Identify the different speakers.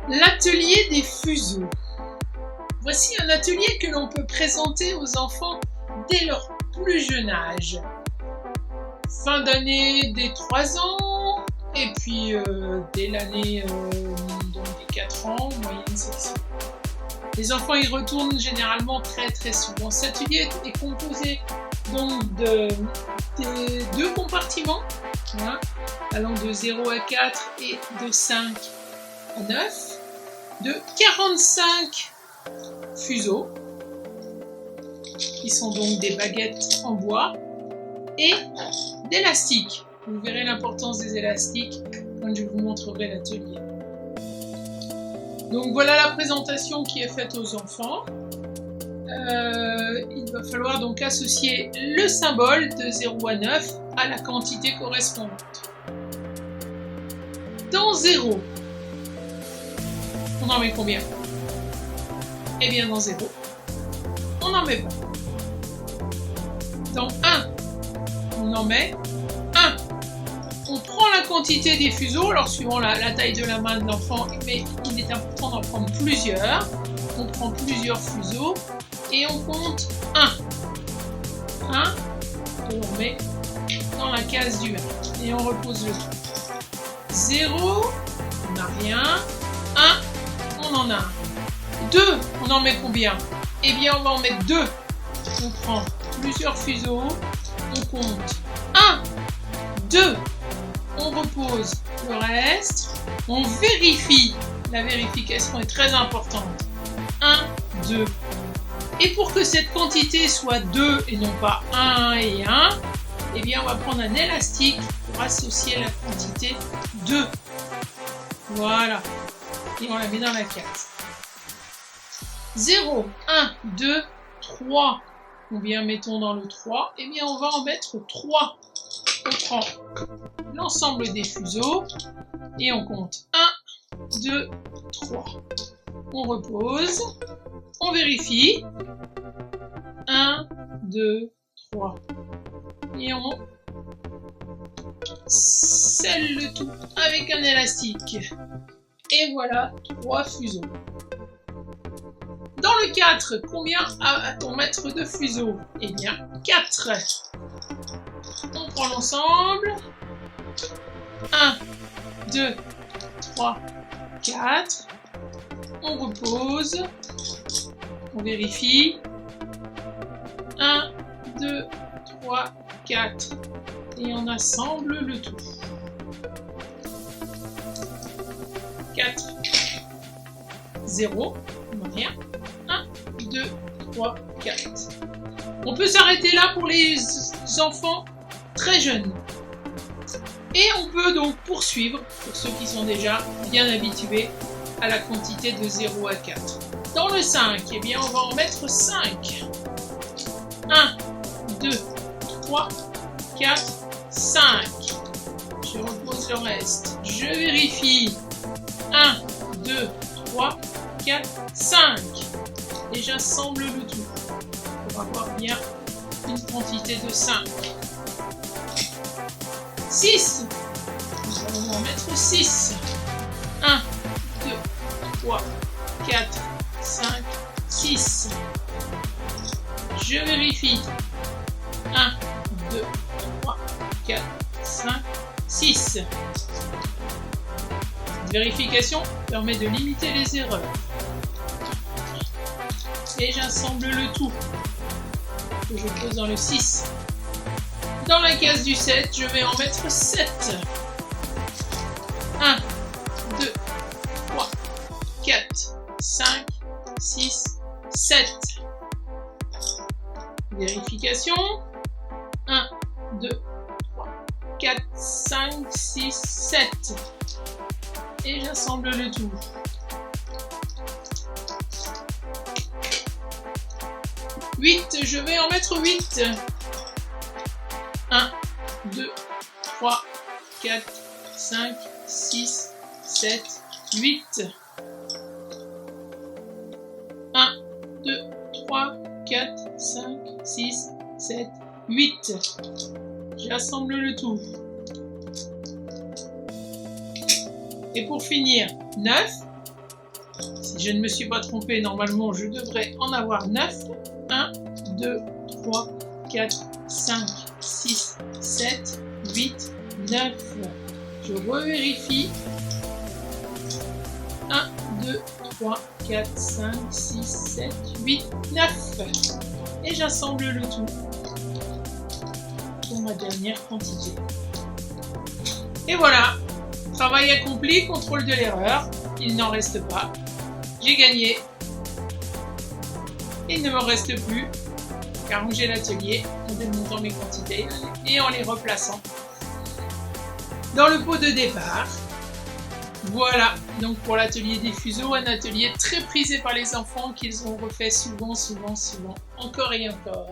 Speaker 1: L'atelier des fuseaux. Voici un atelier que l'on peut présenter aux enfants dès leur plus jeune âge. Fin d'année dès 3 ans et puis dès l'année des 4 ans, moyenne section. Les enfants y retournent généralement très souvent. Cet atelier est composé donc de 2 compartiments, hein, allant de 0 à 4 et de 5 à 9, de 45 fuseaux, qui sont donc des baguettes en bois, et d'élastiques. Vous verrez l'importance des élastiques quand je vous montrerai l'atelier. Donc voilà la présentation qui est faite aux enfants. Il va falloir donc associer le symbole de 0 à 9 à la quantité correspondante. Dans 0, on en met combien? Eh bien dans 0, on n'en met pas. Dans 1, on en met 1. On prend la quantité des fuseaux, alors suivant la taille de la main de l'enfant, mais il est important d'en prendre plusieurs. On prend plusieurs fuseaux et on compte 1. 1, et on met dans la case du 1. Et on repose le tout. 0, on n'a rien. 1, on en a un. 2, on en met combien? Eh bien, on va en mettre 2. On prend plusieurs fuseaux, on compte 1, 2, on repose le reste, on vérifie. La vérification est très importante. 1, 2. Et pour que cette quantité soit 2 et non pas 1 et 1, eh bien, on va prendre un élastique pour associer la quantité 2. Voilà. Et on la met dans la case. 0, 1, 2, 3. Combien mettons dans le 3? Eh bien, on va en mettre 3. On prend l'ensemble des fuseaux et on compte 1, 2, 3. On repose, on vérifie. 1, 2, 3. Et on scelle le tout avec un élastique. Et voilà 3 fuseaux. Dans le 4, combien va-t-on mettre de fuseaux? Eh bien, 4. On prend l'ensemble. 1, 2, 3, 4. On repose. On vérifie. 1, 2, 3, 4. Et on assemble le tout. 4. 0. Rien. 1, 2, 3, 4. On peut s'arrêter là pour les enfants très jeunes. Et on peut donc poursuivre pour ceux qui sont déjà bien habitués à la quantité de 0 à 4. Dans le 5, eh bien on va en mettre 5. 1, 2, 3, 4, 5. Je repose le reste. Je vérifie. 1, 2, 3, 4, 5. Et j'assemble le tout pour avoir bien une quantité de 5. 6. Nous allons en mettre 6. 1, 2, 3, 4, 5, 6. Je vérifie. 1, 2, 3, 4, 5, 6. Cette vérification permet de limiter les erreurs. Et j'assemble le tout que je pose dans le 6. Dans la case du 7, je vais en mettre 7. 1, 2, 3, 4, 5, 6, 7. Vérification. 1, 2, 3, 4, 5, 6, 7. Et j'assemble le tout. 8, je vais en mettre 8. 1, 2, 3, 4, 5, 6, 7, 8. 1, 2, 3, 4, 5, 6, 7, 8. J'assemble le tout. Et pour finir, 9. Si je ne me suis pas trompée, normalement je devrais en avoir 9. 1, 2, 3, 4, 5, 6, 7, 8, 9. Je revérifie. 1, 2, 3, 4, 5, 6, 7, 8, 9. Et j'assemble le tout pour ma dernière quantité. Et voilà, travail accompli, contrôle de l'erreur. Il n'en reste pas. J'ai gagné. Il ne me reste plus qu'à ranger l'atelier en démontant mes quantités et en les replaçant dans le pot de départ. Voilà, donc pour l'atelier des fuseaux, un atelier très prisé par les enfants qu'ils ont refait souvent, encore et encore.